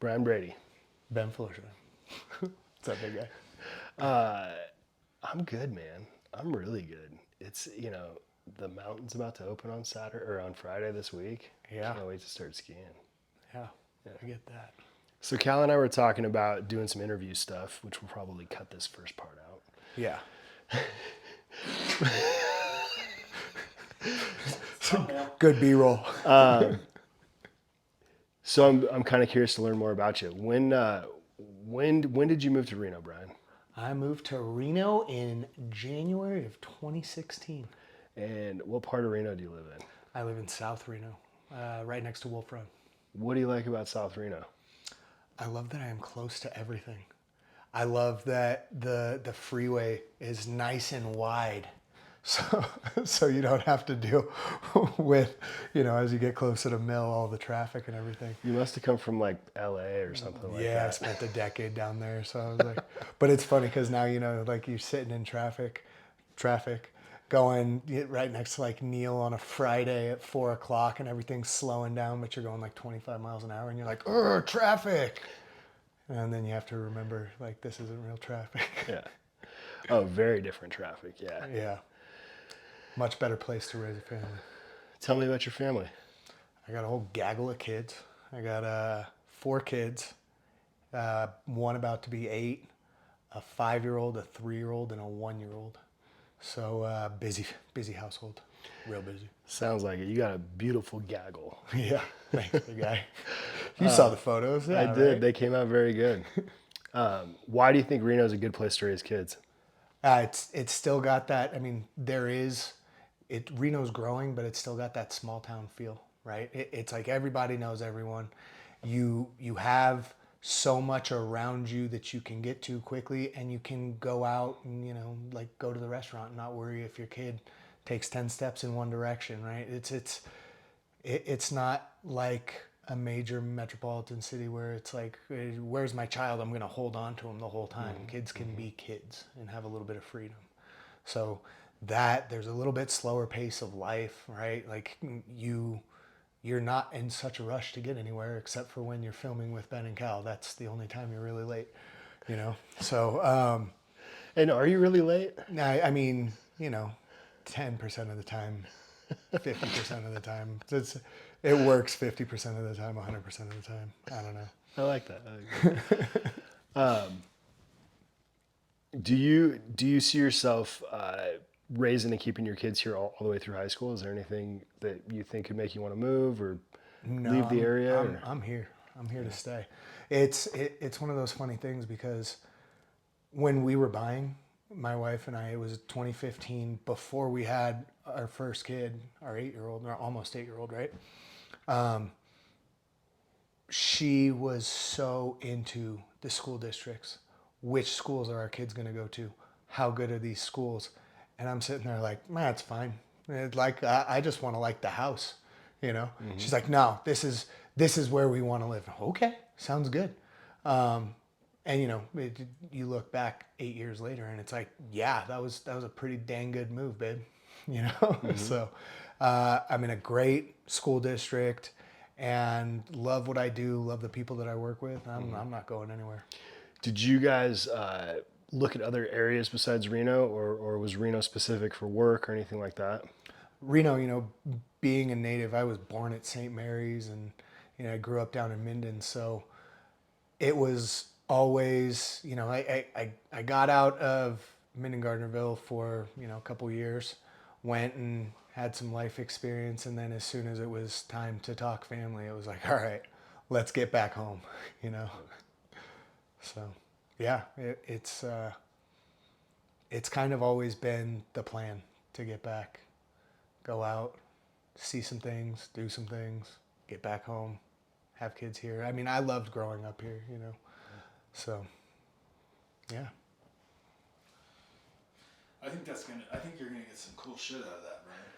Bryan Brady. Ben Fullerton. What's up, big guy? I'm good, man. I'm really good. It's, the mountain's about to open on Saturday or on Friday this week. Yeah. Can't wait to start skiing. Yeah, I get that. So Cal and I were talking about doing some interview stuff, which we'll probably cut this first part out. Yeah. Good B-roll. So I'm kind of curious to learn more about you. When did you move to Reno, Bryan? I moved to Reno in January of 2016. And what part of Reno do you live in? I live in South Reno, right next to Wolf Run. What do you like about South Reno? I love that I am close to everything. I love that the freeway is nice and wide. So you don't have to deal with, as you get closer to Mill, all the traffic and everything. You must have come from like LA or something like that. Yeah, I spent a decade down there. So I was like, but it's funny because now, like you're sitting in traffic, going right next to like Neil on a Friday at 4:00 and everything's slowing down, but you're going like 25 miles an hour and you're like, traffic. And then you have to remember, like, this isn't real traffic. Yeah. Oh, very different traffic. Yeah. Yeah. Much better place to raise a family. Tell me about your family. I got a whole gaggle of kids. I got 4 kids, one about to be 8, a 5-year-old, a 3-year-old, and a 1-year-old. So busy household, real busy. Sounds like it. You got a beautiful gaggle. Yeah, thanks, big guy. You saw the photos. Yeah, I did. Right? They came out very good. Why do you think Reno is a good place to raise kids? It's still got that. I mean, Reno's growing, but it's still got that small town feel, right? It's like everybody knows everyone. You have so much around you that you can get to quickly, and you can go out and like go to the restaurant and not worry if your kid takes 10 steps in one direction, right? It's not like a major metropolitan city where it's like, where's my child? I'm going to hold on to him the whole time. Mm-hmm. Kids can be kids and have a little bit of freedom. So there's a little bit slower pace of life, right? Like you're not in such a rush to get anywhere except for when you're filming with Ben and Cal. That's the only time you're really late, So, and are you really late? I mean, 10% of the time, 50% of the time. It works 50% of the time, 100% of the time. I don't know. I like that. Do you see yourself raising and keeping your kids here all the way through high school? Is there anything that you think could make you want to move or leave the area? I'm here. I'm here to stay. It's one of those funny things because when we were buying, my wife and I, it was 2015 before we had our first kid, our 8-year-old, or almost 8-year-old, right? She was so into the school districts. Which schools are our kids going to go to? How good are these schools? And I'm sitting there like, man, it's fine. It's like, I just want to like the house, Mm-hmm. She's like, no, this is where we want to live. Okay, sounds good. And you look back 8 years later and it's like, yeah, that was a pretty dang good move, babe. Mm-hmm. So I'm in a great school district and love what I do, love the people that I work with. I'm not going anywhere. Did you guys look at other areas besides Reno, or was Reno specific for work or anything like that? Reno, being a native, I was born at St. Mary's and I grew up down in Minden, so it was always, I got out of Minden Gardnerville for, a couple years, went and had some life experience. And then as soon as it was time to talk family, it was like, all right, let's get back home, So yeah, it's kind of always been the plan to get back, go out, see some things, do some things, get back home, have kids here. I mean, I loved growing up here, So, yeah. I think you're gonna get some cool shit out of that, Bryan.